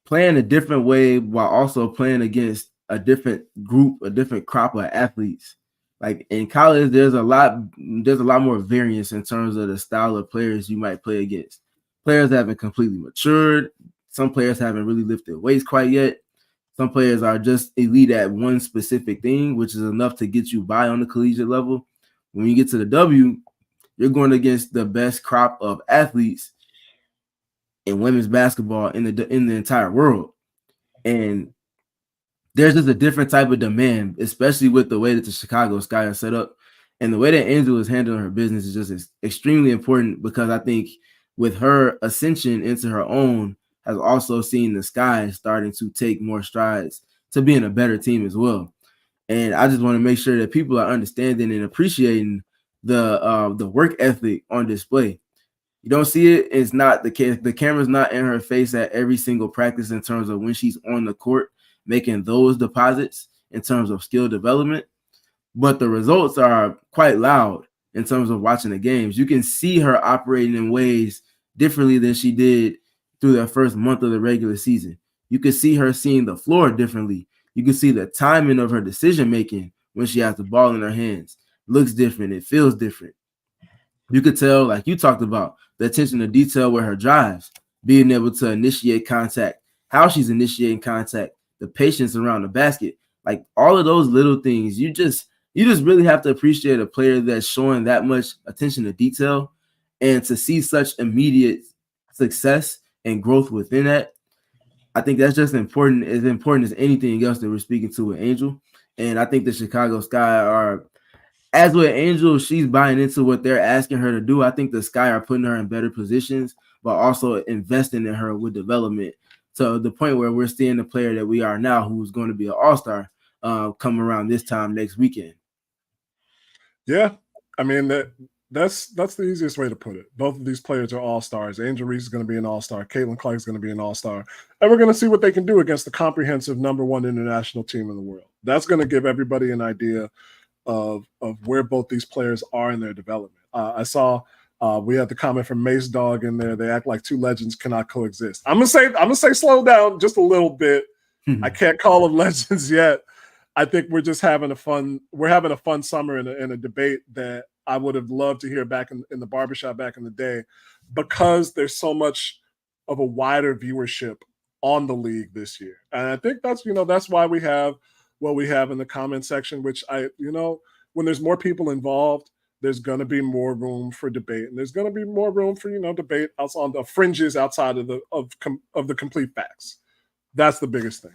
playing a different way while also playing against a different group, a different crop of athletes. Like in college, there's a lot more variance in terms of the style of players you might play against. Players haven't completely matured. Some players haven't really lifted weights quite yet. Some players are just elite at one specific thing, which is enough to get you by on the collegiate level. When you get to the W, you're going against the best crop of athletes in women's basketball in the entire world. And there's just a different type of demand, especially with the way that the Chicago Sky is set up. And the way that Angel is handling her business is just extremely important, because I think with her ascension into her own has also seen the Sky starting to take more strides to being a better team as well. And I just want to make sure that people are understanding and appreciating the work ethic on display. You don't see it. It's not the camera's not in her face at every single practice in terms of when she's on the court making those deposits in terms of skill development. But the results are quite loud in terms of watching the games. You can see her operating in ways differently than she did through that first month of the regular season. You can see her seeing the floor differently. You can see the timing of her decision-making when she has the ball in her hands. Looks different. It feels different. You could tell, like you talked about, the attention to detail with her drives, being able to initiate contact, how she's initiating contact, the patience around the basket. Like all of those little things, you just really have to appreciate a player that's showing that much attention to detail, and to see such immediate success and growth within that. I think that's just important as anything else that we're speaking to with Angel. And I think the Chicago Sky are, as with Angel, she's buying into what they're asking her to do. I think the Sky are putting her in better positions, but also investing in her with development to the point where we're seeing the player that we are now, who's going to be an All-Star, come around this time next weekend. Yeah, I mean that's the easiest way to put it. Both of these players are All-Stars. Angel Reese is going to be an All-Star. Caitlin Clark is going to be an All-Star. And we're going to see what they can do against the comprehensive #1 international team in the world. That's going to give everybody an idea of where both these players are in their development. I saw we had the comment from Mace Dog in there. They act like two legends cannot coexist. I'm gonna say slow down just a little bit. I can't call them legends yet. I think we're just having a fun summer in a debate that I would have loved to hear back in the barbershop back in the day, because there's so much of a wider viewership on the league this year. And I think that's why we have what we have in the comment section, which when there's more people involved, there's going to be more room for debate, and there's going to be more room for, debate outside on the fringes outside of the complete facts. That's the biggest thing.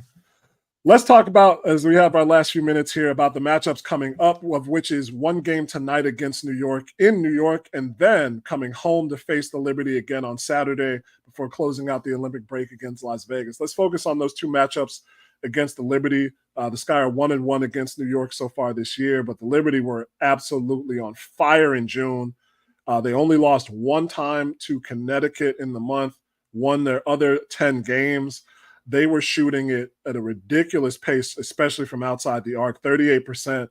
Let's talk about, as we have our last few minutes here, about the matchups coming up, of which is one game tonight against New York in New York, and then coming home to face the Liberty again on Saturday before closing out the Olympic break against Las Vegas. Let's focus on those two matchups against the Liberty. The Sky are 1-1 against New York so far this year, but the Liberty were absolutely on fire in June. They only lost one time to Connecticut in the month, won their other 10 games. They were shooting it at a ridiculous pace, especially from outside the arc, 38%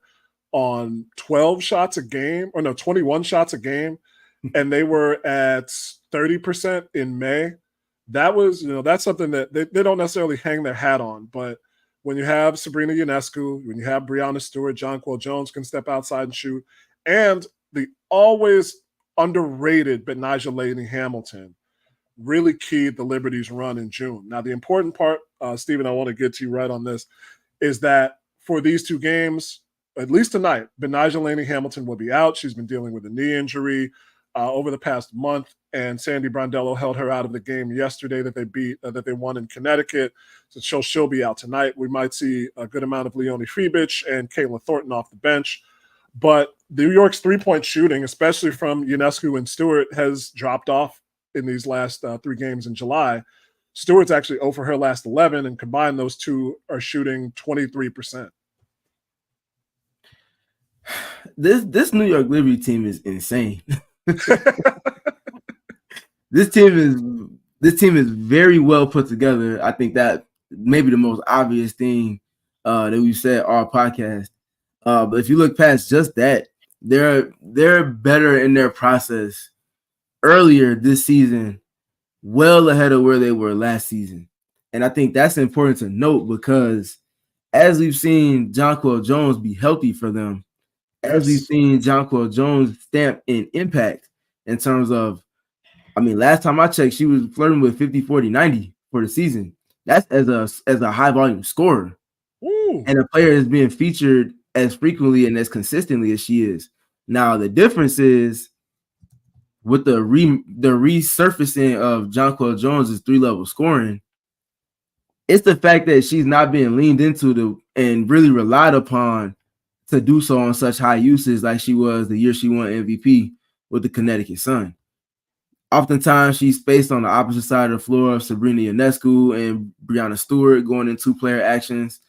on 21 shots a game, and they were at 30% in May. That was, that's something that they don't necessarily hang their hat on, but when you have Sabrina Ionescu, when you have Breanna Stewart, Jonquel Jones can step outside and shoot, and the always underrated Betnijah Laney-Hamilton really keyed the Liberty's run in June. Now, the important part, Stephen, I want to get to you right on this, is that for these two games, at least tonight, Betnijah Laney-Hamilton will be out. She's been dealing with a knee injury over the past month, and Sandy Brondello held her out of the game yesterday that they won in Connecticut. So she'll be out tonight. We might see a good amount of Leonie Freebich and Kayla Thornton off the bench. But New York's three-point shooting, especially from Ionescu and Stewart, has dropped off in these last 3 games in July. Stewart's actually 0 for her last 11, and combined those two are shooting 23%. This New York Liberty team is insane. This team is very well put together. I think that maybe the most obvious thing that we've said all podcast. But if you look past just that, they're better in their process earlier this season, well ahead of where they were last season. And I think that's important to note, because as we've seen Jonquel Jones be healthy for them, as we've seen Jonquel Jones stamp in impact in terms of, last time I checked, she was flirting with 50, 40, 90 for the season. That's as a high volume scorer. Ooh. And a player is being featured as frequently and as consistently as she is. Now, the difference is with the resurfacing of Jonquel Jones' 3-level scoring, it's the fact that she's not being leaned into and really relied upon to do so on such high usage like she was the year she won MVP with the Connecticut Sun. Oftentimes, she's spaced on the opposite side of the floor of Sabrina Ionescu and Breanna Stewart going in 2-player actions,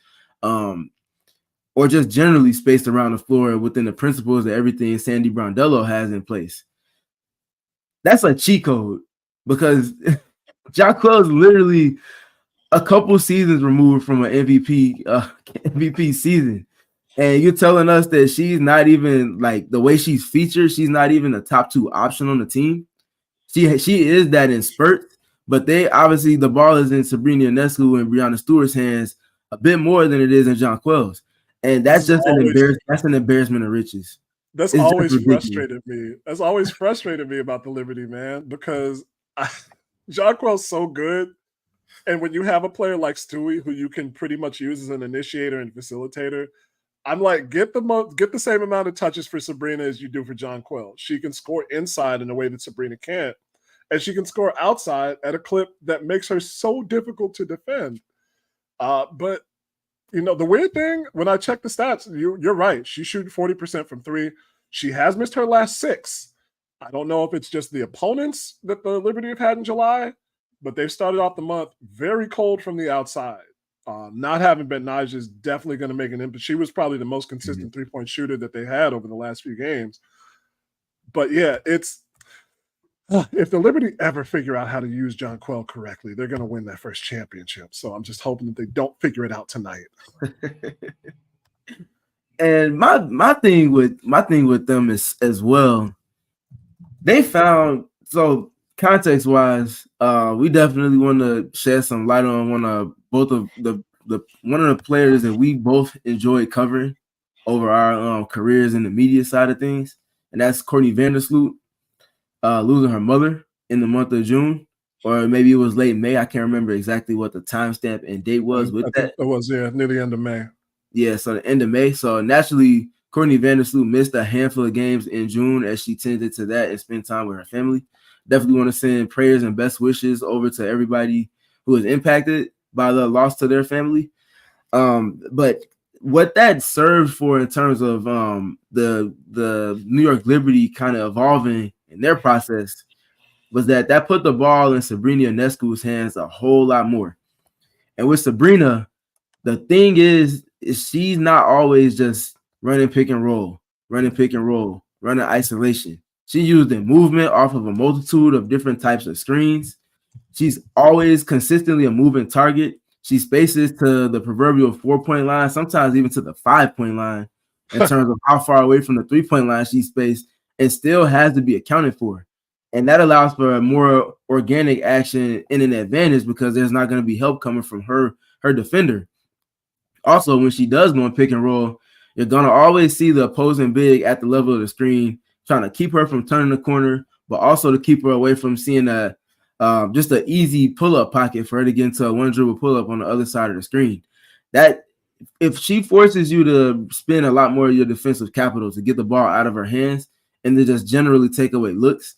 or just generally spaced around the floor within the principles that everything Sandy Brondello has in place. That's a cheat code, because Jonquel is literally a couple seasons removed from an MVP season. And you're telling us that she's not even, like, the way she's featured, she's not even a top 2 option on the team. She is that in spurts, but obviously the ball is in Sabrina Ionescu and Breanna Stewart's hands a bit more than it is in Jonquel's. And that's just an embarrassment of riches. That's always frustrated me. That's always frustrated me about the Liberty, man, because Jonquel's so good, And when you have a player like Stewie, who you can pretty much use as an initiator and facilitator, I'm like, get the same amount of touches for Sabrina as you do for Jonquel. She can score inside in a way that Sabrina can't, and she can score outside at a clip that makes her so difficult to defend. But the weird thing, when I check the stats, you're right. She shooting 40% from three. She has missed her last 6. I don't know if it's just the opponents that the Liberty have had in July, but they've started off the month very cold from the outside. Not having Ben Nige is definitely going to make an impact. She was probably the most consistent three-point shooter that they had over the last few games. But yeah, it's if the Liberty ever figure out how to use Jonquel correctly, they're going to win that first championship. So I'm just hoping that they don't figure it out tonight. And my thing with them is as well. They found, so context wise, we definitely want to shed some light on one of the players that we both enjoyed covering over our careers in the media side of things, and that's Courtney Vandersloot losing her mother in the month of June, or maybe it was late May. I can't remember exactly what the timestamp and date was with that. It was near the end of May. Yeah, so the end of May. So naturally, Courtney Vandersloot missed a handful of games in June as she tended to that and spent time with her family. Definitely want to send prayers and best wishes over to everybody who was impacted by the loss to their family. But what that served for in terms of the New York Liberty kind of evolving in their process was that put the ball in Sabrina Ionescu's hands a whole lot more. And with Sabrina, the thing is she's not always just running pick and roll, running isolation. She used the movement off of a multitude of different types of screens. She's always consistently a moving target. She spaces to the proverbial 4-point line, sometimes even to the 5-point line in terms of how far away from the 3-point line she's spaced, and still has to be accounted for. And that allows for a more organic action and an advantage because there's not going to be help coming from her defender. Also, when she does go and pick and roll, you're going to always see the opposing big at the level of the screen, trying to keep her from turning the corner, but also to keep her away from seeing just an easy pull-up pocket for her to get into a one-dribble pull-up on the other side of the screen. That if she forces you to spend a lot more of your defensive capital to get the ball out of her hands and to just generally take away looks.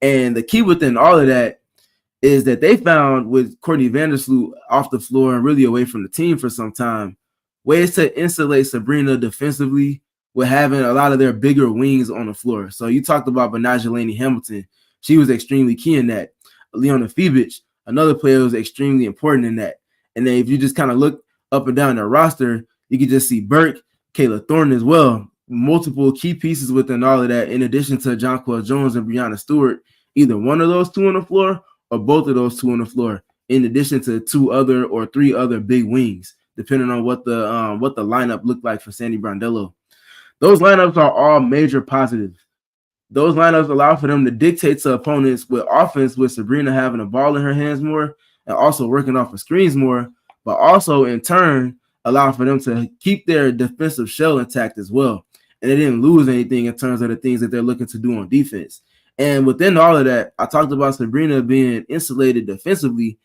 And the key within all of that is that they found with Courtney Vandersloot off the floor and really away from the team for some time, ways to insulate Sabrina defensively with having a lot of their bigger wings on the floor. So you talked about Benajelani Hamilton. She was extremely key in that. Leona Fibic, another player who was extremely important in that. And then if you just kind of look up and down their roster, you can just see Burke, Kayla Thornton as well. Multiple key pieces within all of that, in addition to Jonquel Jones and Breanna Stewart, either one of those two on the floor or both of those two on the floor, in addition to 2 other or 3 other big wings, depending on what the lineup looked like for Sandy Brondello. Those lineups are all major positives. Those lineups allow for them to dictate to opponents with offense, with Sabrina having a ball in her hands more and also working off of screens more, but also in turn allow for them to keep their defensive shell intact as well. And they didn't lose anything in terms of the things that they're looking to do on defense. And within all of that, I talked about Sabrina being insulated defensively.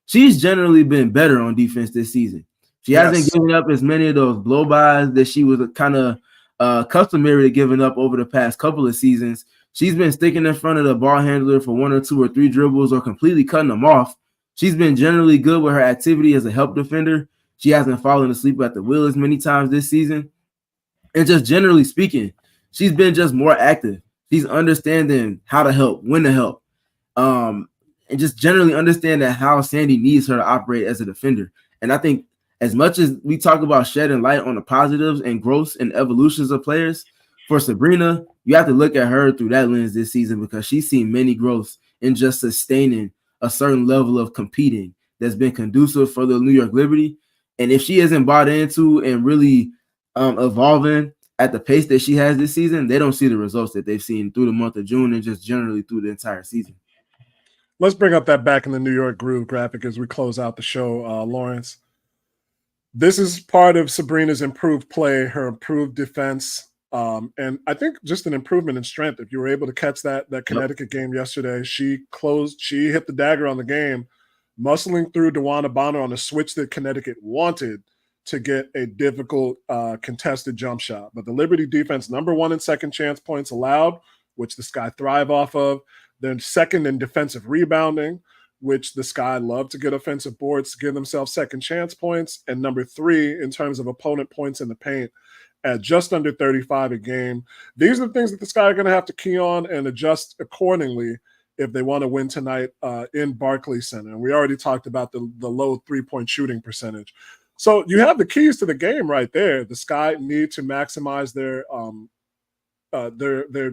She's generally been better on defense this season. She hasn't given up as many of those blow-bys that she was kind of customary to giving up over the past couple of seasons. She's been sticking in front of the ball handler for 1 or 2 or 3 dribbles or completely cutting them off. She's been generally good with her activity as a help defender. She hasn't fallen asleep at the wheel as many times this season. And just generally speaking, she's been just more active. She's understanding how to help, when to help, and just generally understanding how Sandy needs her to operate as a defender. And I think as much as we talk about shedding light on the positives and growths and evolutions of players, for Sabrina, you have to look at her through that lens this season because she's seen many growths in just sustaining a certain level of competing that's been conducive for the New York Liberty. And if she isn't bought into and really evolving at the pace that she has this season, they don't see the results that they've seen through the month of June and just generally through the entire season. Let's bring up that Back in the New York Groove graphic as we close out the show, Lawrence. This is part of Sabrina's improved play, her improved defense, and I think just an improvement in strength. If you were able to catch that Connecticut game yesterday, she hit the dagger on the game muscling through DeWanna Bonner on a switch that Connecticut wanted to get a difficult contested jump shot. But the Liberty defense, number 1 in second chance points allowed, which the Sky thrive off of. They're second in defensive rebounding, which the Sky love to get offensive boards to give themselves second chance points. And number 3 in terms of opponent points in the paint at just under 35 a game. These are the things that the Sky are going to have to key on and adjust accordingly if they want to win tonight in Barclays Center. And we already talked about the low three-point shooting percentage. So you have the keys to the game right there. The Sky need to maximize their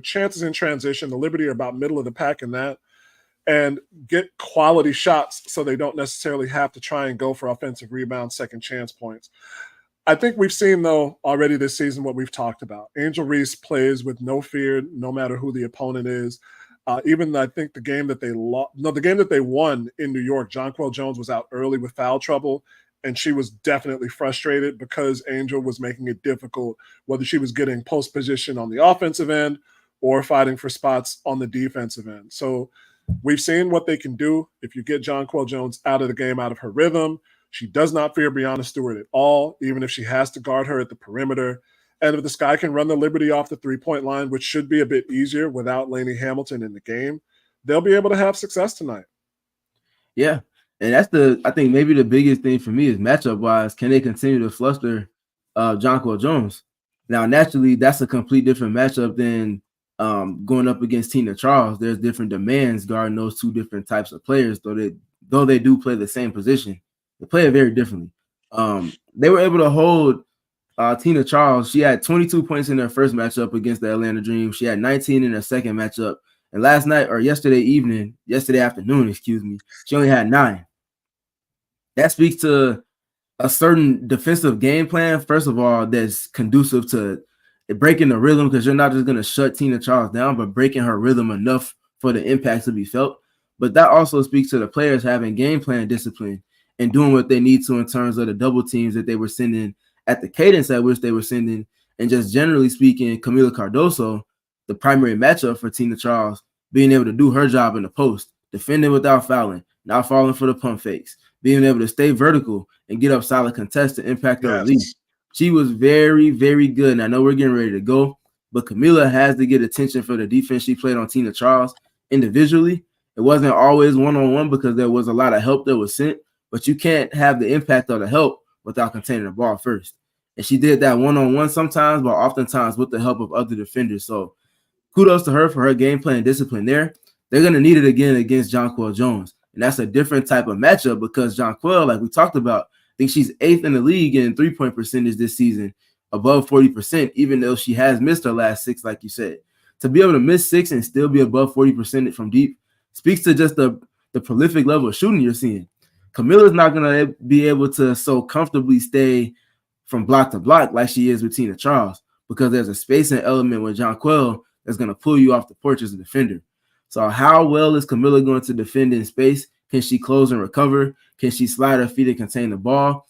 chances in transition. The Liberty are about middle of the pack in that, and get quality shots so they don't necessarily have to try and go for offensive rebounds, second chance points. I think we've seen, though, already this season what we've talked about. Angel Reese plays with no fear, no matter who the opponent is. Even I think the game that they won in New York, Jonquel Jones was out early with foul trouble, and she was definitely frustrated because Angel was making it difficult, whether she was getting post position on the offensive end or fighting for spots on the defensive end. So we've seen what they can do if you get Jonquel Jones out of the game, out of her rhythm. She does not fear Breanna Stewart at all, even if she has to guard her at the perimeter. And if the Sky can run the Liberty off the three-point line, which should be a bit easier without Lainey Hamilton in the game, they'll be able to have success tonight. Yeah. And that's I think maybe the biggest thing for me is matchup-wise, can they continue to fluster Jonquel Jones? Now, naturally, that's a complete different matchup than going up against Tina Charles. There's different demands guarding those two different types of players, though they do play the same position. They play it very differently. They were able to hold Tina Charles. She had 22 points in her first matchup against the Atlanta Dream. She had 19 in her second matchup. And yesterday afternoon, she only had 9. That speaks to a certain defensive game plan, first of all, that's conducive to breaking the rhythm, because you're not just going to shut Tina Charles down, but breaking her rhythm enough for the impact to be felt. But that also speaks to the players having game plan discipline and doing what they need to in terms of the double teams that they were sending at the cadence at which they were sending. And just generally speaking, Camila Cardoso, the primary matchup for Tina Charles, being able to do her job in the post, defending without fouling, not falling for the pump fakes, being able to stay vertical and get up solid contests to impact the release. She was very, very good. And I know we're getting ready to go, but Camila has to get attention for the defense she played on Tina Charles individually. It wasn't always one-on-one because there was a lot of help that was sent, but you can't have the impact of the help without containing the ball first. And she did that one-on-one sometimes, but oftentimes with the help of other defenders. So kudos to her for her game plan discipline there. They're going to need it again against Jonquel Jones. And that's a different type of matchup because Jonquel, like we talked about, I think she's 8th in the league in three-point percentage this season, above 40%, even though she has missed her last 6, like you said. To be able to miss 6 and still be above 40% from deep speaks to just the prolific level of shooting you're seeing. Camilla's not going to be able to so comfortably stay from block to block like she is with Tina Charles because there's a spacing element with Jonquel that's going to pull you off the porch as a defender. So how well is Camila going to defend in space? Can she close and recover? Can she slide her feet and contain the ball?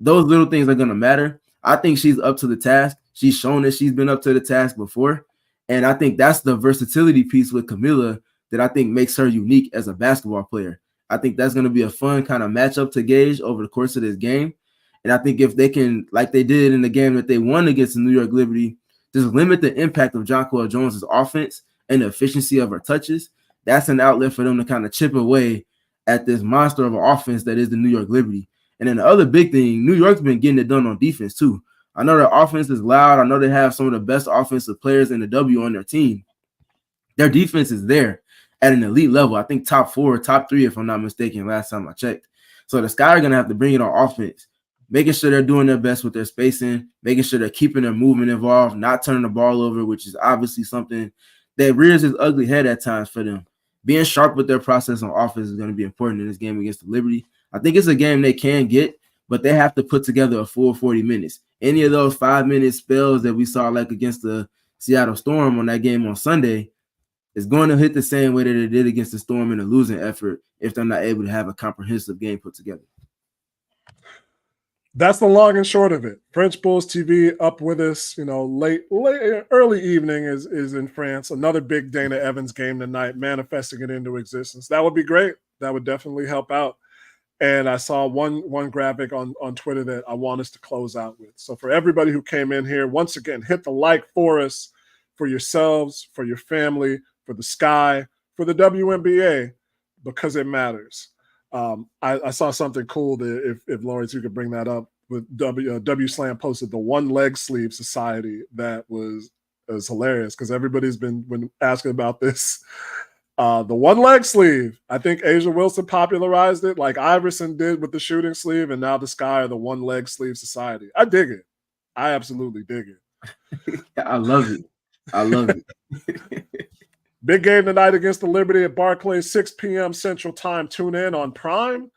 Those little things are going to matter. I think she's up to the task. She's shown that she's been up to the task before. And I think that's the versatility piece with Camila that I think makes her unique as a basketball player. I think that's going to be a fun kind of matchup to gauge over the course of this game. And I think if they can, like they did in the game that they won against the New York Liberty, just limit the impact of Jonquel Jones' offense and the efficiency of her touches, that's an outlet for them to kind of chip away at this monster of an offense that is the New York Liberty. And then the other big thing, New York's been getting it done on defense too. I know their offense is loud. I know they have some of the best offensive players in the W on their team. Their defense is there at an elite level. I think top 4, top 3, if I'm not mistaken, last time I checked. So the Sky are going to have to bring it on offense, making sure they're doing their best with their spacing, making sure they're keeping their movement involved, not turning the ball over, which is obviously something that rears its ugly head at times for them. Being sharp with their process on offense is going to be important in this game against the Liberty. I think it's a game they can get, but they have to put together a full 40 minutes. Any of those 5-minute spells that we saw like against the Seattle Storm on that game on Sunday is going to hit the same way that it did against the Storm in a losing effort if they're not able to have a comprehensive game put together. That's the long and short of it. French Bulls TV up with us, late early evening is in France. Another big Dana Evans game tonight, manifesting it into existence. That would be great. That would definitely help out. And I saw one graphic on Twitter that I want us to close out with. So for everybody who came in here, once again, hit the like for us, for yourselves, for your family, for the Sky, for the WNBA, because it matters. I saw something cool that if Lawrence, you could bring that up, with W Slam posted the one leg sleeve society that was hilarious because everybody's been asking about this. The one leg sleeve, I think Asia Wilson popularized it like Iverson did with the shooting sleeve, and now the Sky are the one leg sleeve society. I dig it. I absolutely dig it. I love it. I love it. Big game tonight against the Liberty at Barclays, 6 p.m. Central Time. Tune in on Prime.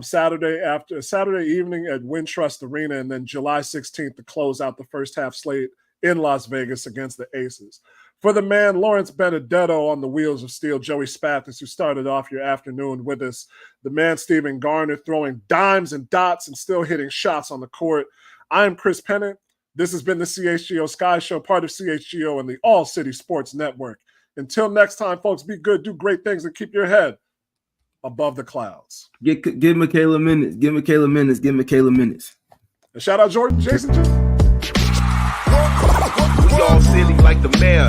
Saturday evening at Wintrust Arena, and then July 16th to close out the first half slate in Las Vegas against the Aces. For the man, Lawrence Benedetto on the wheels of steel, Joey Spathis, who started off your afternoon with us, the man Stephen Garner throwing dimes and dots and still hitting shots on the court. I'm Chris Pennant. This has been the CHGO Sky Show, part of CHGO and the All-City Sports Network. Until next time, folks, be good, do great things, and keep your head above the clouds. Give Michaela minutes. Give Michaela minutes. Give Michaela minutes. And shout out Jordan Jason. We all silly like the mayor.